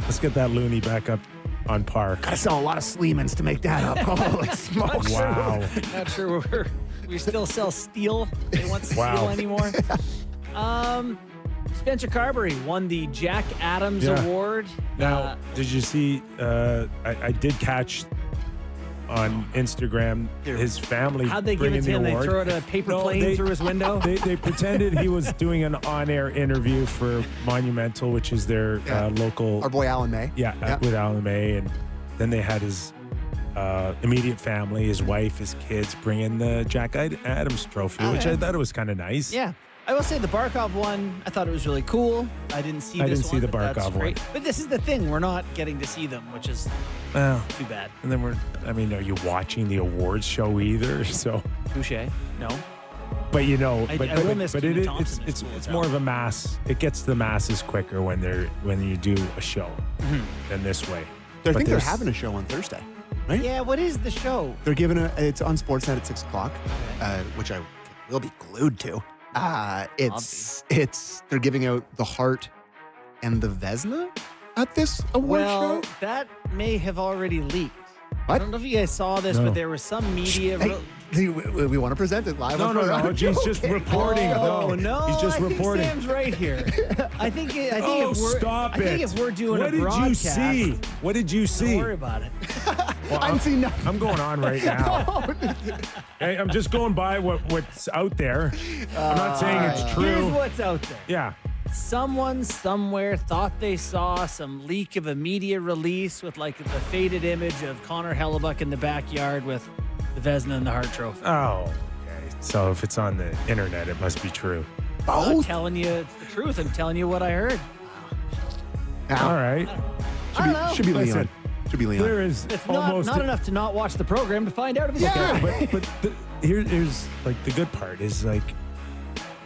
Let's get that loony back up on par. Gotta sell a lot of Sleemans to make that up. Holy smokes. Wow. Not sure we still sell steel. They want steel Wow. anymore. Spencer Carberry won the Jack Adams Award. Now, did you see? I did catch on Instagram his family. How'd they give bringing it to him? the They award. throw it a paper plane through his window? They pretended he was doing an on-air interview for Monumental, which is their local. Our boy Alan May. With Alan May, and then they had his immediate family, his wife, his kids, bring in the Jack Adams Trophy, which I thought it was kind of nice. Yeah. I will say the Barkov one, I thought it was really cool. I didn't see the but that's Barkov great. one. But this is the thing. We're not getting to see them, which is too bad. And then are you watching the awards show either? So, Touche. No. but I will miss Keegan Thompson at school, it's though. more of a mass. It gets to the masses quicker when you do a show than this way. I think they're having a show on Thursday, right? Yeah, what is the show? They're giving it's on Sportsnet at 6 o'clock, which I will be glued to. They're giving out the Hart and the Vezina at this award Well, show. that may have already leaked. What? I don't know if you guys saw this, No. but there was some media. We want to present it live. No. He's just reporting. No, He's just I think reporting. Sam's right here. I think Stop it! I think if we're doing what a did broadcast, you see? What did you see? don't worry about it. Well, I haven't seen nothing. I'm going on right now. Hey, I'm just going by what's out there. I'm not saying it's Here's true. what's out there. Yeah. Someone somewhere thought they saw some leak of a media release with like the faded image of Connor Hellebuck in the backyard with the Vezina and the Hart Trophy. Oh, okay. So if it's on the internet, it must be true. I'm not telling you it's the truth. I'm telling you what I heard. All right. I don't know. Should be Listen, Leon. Should be Leon. There is It's almost not enough to not watch the program to find out if it's Yeah. true. but here's like the good part is like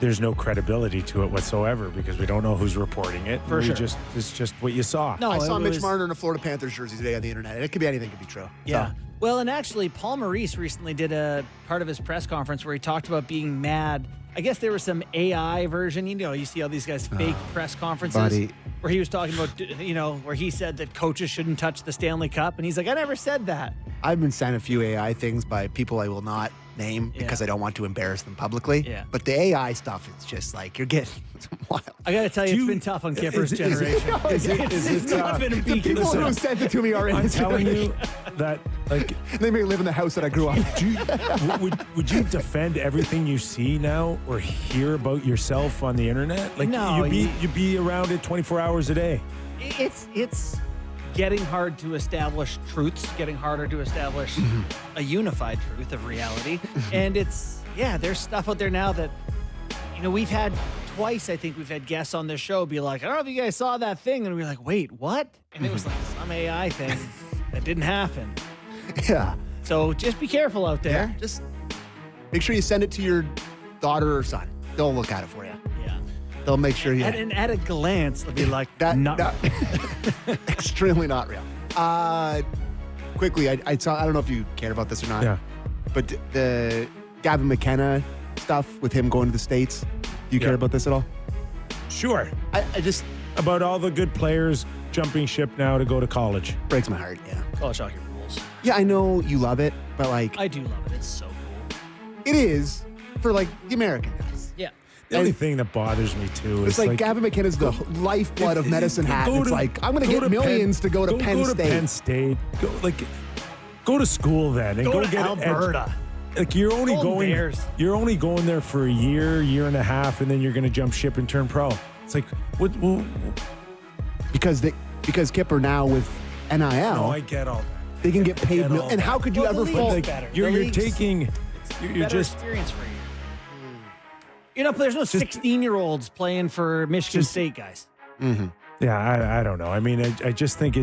there's no credibility to it whatsoever because we don't know who's reporting it. For sure. It's just what you saw. No, I saw it Mitch was- Marner in a Florida Panthers jersey today on the internet. And it could be anything. Could be true. Yeah. So, Well, and actually, Paul Maurice recently did a part of his press conference where he talked about being mad. I guess there was some AI version. You see all these guys fake press conferences buddy. where he was talking about, where he said that coaches shouldn't touch the Stanley Cup. And he's like, I never said that. I've been sent a few AI things by people I will not name Yeah. because I don't want to embarrass them publicly. Yeah. But the AI stuff, it's just like you're getting wild. I got to tell you, Do it's you- been tough on Kipper's is it- generation. It's not been a The beacon. people who sent it to me are in I'm this telling generation. you that like They may live in the house that I grew up in. would you defend everything you see now or hear about yourself on the internet? Like No, you'd be around it 24 hours a day. It's getting hard to establish truths, getting harder to establish a unified truth of reality. And there's stuff out there now that, we've had twice, I think we've had guests on this show be like, I don't know if you guys saw that thing. And we're like, wait, what? And it was like some AI thing that didn't happen. Yeah. So just be careful out there. Just make sure you send it to your daughter or son. They'll look at it for you. Yeah. They'll make sure you. And at a glance, they'll be like, That not extremely not real. Quickly, I saw. I don't know if you care about this or not. Yeah. But the Gavin McKenna stuff with him going to the States. Do you care Yeah. about this at all? Sure. I just About all the good players jumping ship now to go to college. breaks my heart. Yeah. college hockey rules. Yeah, I know you love it, but like I do love it. It's so cool. it is for like the American guys. Yeah. The only thing that bothers me too It's is like Gavin McKenna's the lifeblood of Medicine Hat. Go It's to- like I'm going to go get millions to go to Penn Go State. to Penn State. Go to school then, and Go go to get Alberta. Like you're only Golden going, Bears. you're only going there for a year and a half, and then you're going to jump ship and turn pro. It's like what? Because Kipper now with NIL, No, I get all that. they can get paid. get all And how could you Well, the ever league's fall? like- better. You're The league's- taking. You're Better just experience for you. There's no 16-year-olds playing for Michigan State guys. Yeah, I don't know. I mean, I just think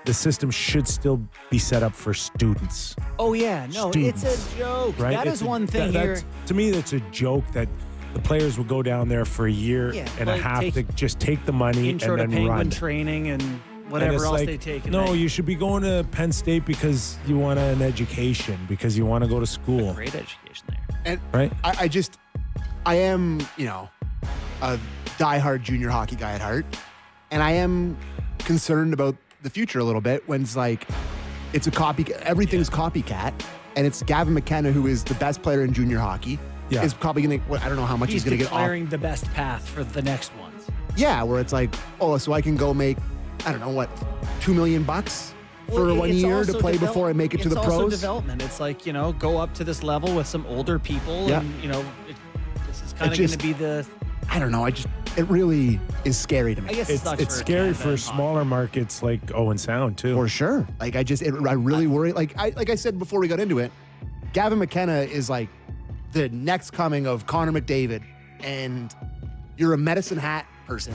the system should still be set up for students, Oh yeah, no, Students, it's a joke. right? That It's is a- one thing that- here. that's- To me, that's a joke that the players will go down there for a year Yeah, and a like half take to just take the money Intro and to then penguin run. training and And whatever it's else like, they take. No, you should be going to Penn State because you want an education, because you want to go to school, great education there. And right? I am, a diehard junior hockey guy at heart, and I am concerned about the future a little bit when it's like it's a copy. Everything's copycat, and it's Gavin McKenna, who is the best player in junior hockey. Yeah. Is probably going to. I don't know how much he's going to get off. declaring the best path for the next ones. Yeah, where it's like, oh, so I can go make, I don't know what, $2 million for Well, 1 it's year to also play before I make it to the It's also pros. development. It's like, go up to this level with some older people, Yeah. and this is kind of going to be the. I don't know. It really is scary to me. I guess it sucks It's for scary Canada for and smaller markets like Owen Sound too. For sure. Like I really worry. Like I said before we got into it, Gavin McKenna is like the next coming of Connor McDavid, and you're a medicine hat person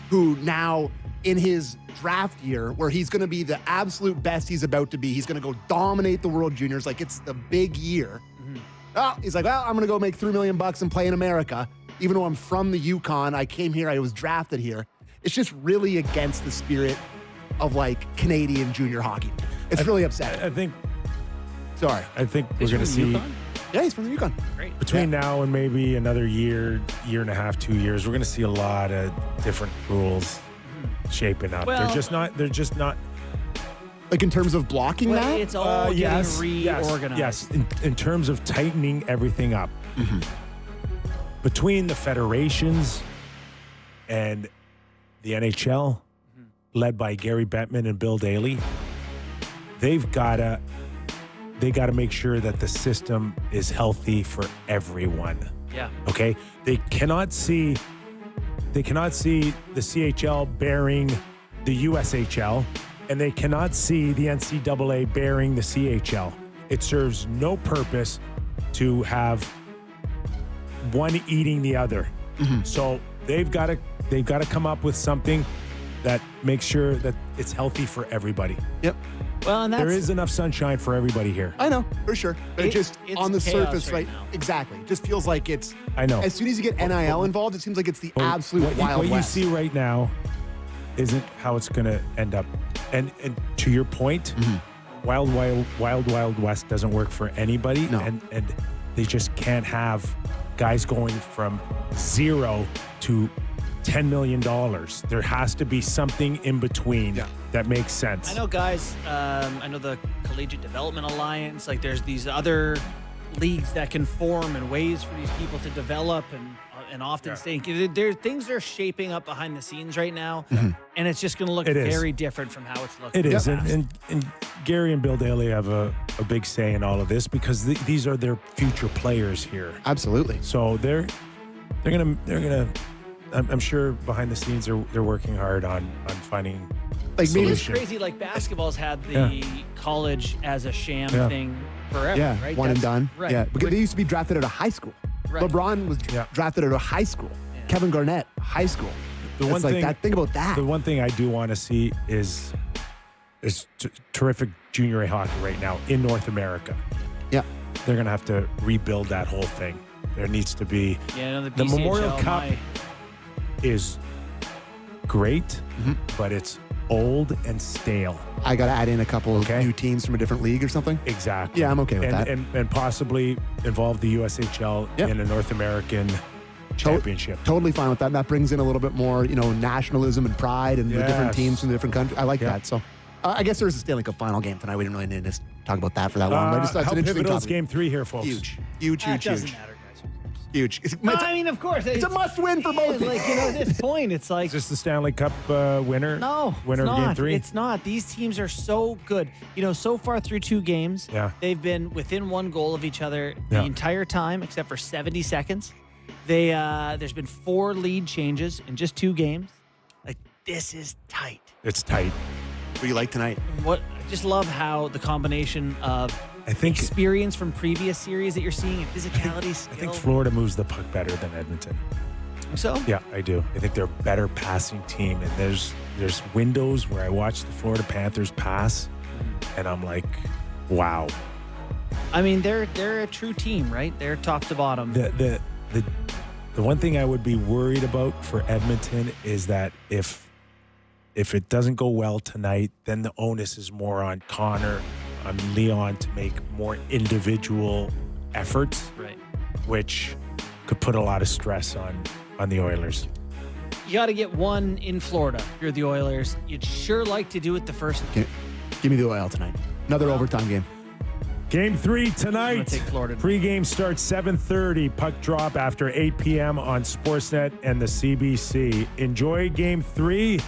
who now in his draft year, where he's going to be the absolute best he's about to be, he's going to go dominate the World Juniors. Like it's the big year. Oh, he's like, well, I'm going to go make $3 million and play in America. Even though I'm from the Yukon, I came here, I was drafted here. It's just really against the spirit of like Canadian junior hockey. It's really upsetting. I think Sorry. we're going to from the see Yukon? Yeah, he's from the Yukon. Great. between now and maybe another year and a half, 2 years, we're going to see a lot of different rules shaping up. Well- They're just not. Like in terms of blocking Well, that? it's all getting yes, reorganized. Yes, in terms of tightening everything up. Between the federations and the NHL, led by Gary Bettman and Bill Daly, they got to make sure that the system is healthy for everyone. Yeah. Okay? They cannot see the CHL bearing the USHL, and they cannot see the NCAA bearing the CHL. It serves no purpose to have one eating the other. So they've got to come up with something that makes sure that it's healthy for everybody. Yep. Well, and that's There is enough sunshine for everybody here. I know, for sure. But It's on the chaos surface, right right? now. Exactly. It just feels like it's, I know. as soon as you get NIL involved, it seems like it's the But absolute Wild what West. you see right now isn't how it's going to end up. And to your point, Wild West doesn't work for anybody. No. And they just can't have guys going from zero to $10 million. There has to be something in between that makes sense. I know, guys. I know the Collegiate Development Alliance. Like, there's these other leagues that can form and ways for these people to develop and often stay. Things are shaping up behind the scenes right now, and it's just going to look It is. very different from how it's looking. It in the is, past. and Gary and Bill Daly have a big say in all of this because these are their future players here. Absolutely. So they're gonna. I'm sure behind the scenes they're working hard on finding. Like maybe It's solution. crazy. Like, basketball's had the college as a sham Yeah. thing forever, Yeah, right? one and done. Right. Yeah, because they used to be drafted out of high school. Right. LeBron was drafted out of high school. Yeah. Kevin Garnett, high school. The It's one like thing- that. Think about that. The one thing I do want to see is terrific junior A hockey right now in North America. Yeah. They're gonna have to rebuild that whole thing. There needs to be Yeah, no, the Memorial BCHL, Cup is great, but it's old and stale. I got to add in a couple of Okay. new teams from a different league or something. Exactly. Yeah, I'm okay with that. And possibly involve the USHL Yep. in a North American championship. Totally fine with that. And that brings in a little bit more, nationalism and pride and the different Yes. teams from the different countries. I like Yeah. that. So I guess there's a Stanley Cup final game tonight. We didn't really need to talk about that for that long. But I just thought it's how an interesting pivotal is topic. Game 3 here, folks? Huge. That doesn't matter, guys. Huge. It's, No, I mean, of course, it's a must-win for both Like, at this point, it's like Is this the Stanley Cup winner? no, Winner it's of not. Game 3? It's not. These teams are so good. So far through 2 games, Yeah. they've been within 1 goal of each other Yeah. the entire time, except for 70 seconds. There's been 4 lead changes in just 2 games. Like, this is tight. It's tight. What do you like tonight? I just love how the combination of I think experience from previous series that you're seeing and physicality, skill. I think Florida moves the puck better than Edmonton. So Yeah, I do. I think they're a better passing team, and there's windows where I watch the Florida Panthers pass, and I'm like, wow. I mean, they're a true team, right? They're top to bottom. The one thing I would be worried about for Edmonton is that if it doesn't go well tonight, then the onus is more on Connor, on Leon to make more individual efforts, Right. which could put a lot of stress on the Oilers. You got to get one in Florida. If you're the Oilers, you'd sure like to do it the first night. Give me the Oil tonight. Another overtime game. Game 3 tonight. Take Florida. Pre-game starts 7:30. Puck drop after 8 p.m. on Sportsnet and the CBC. Enjoy Game 3,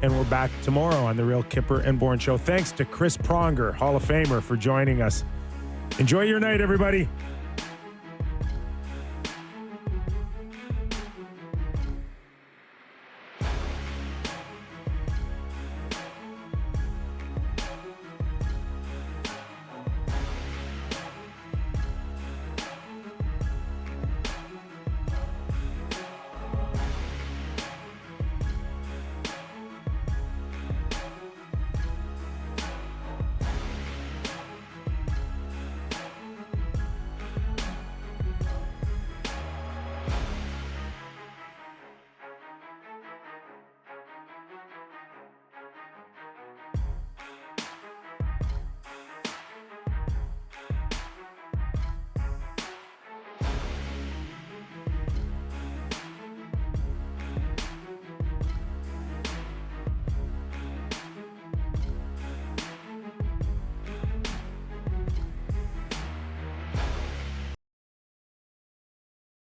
and we're back tomorrow on the Real Kipper and Bourne Show. Thanks to Chris Pronger, Hall of Famer, for joining us. Enjoy your night, everybody.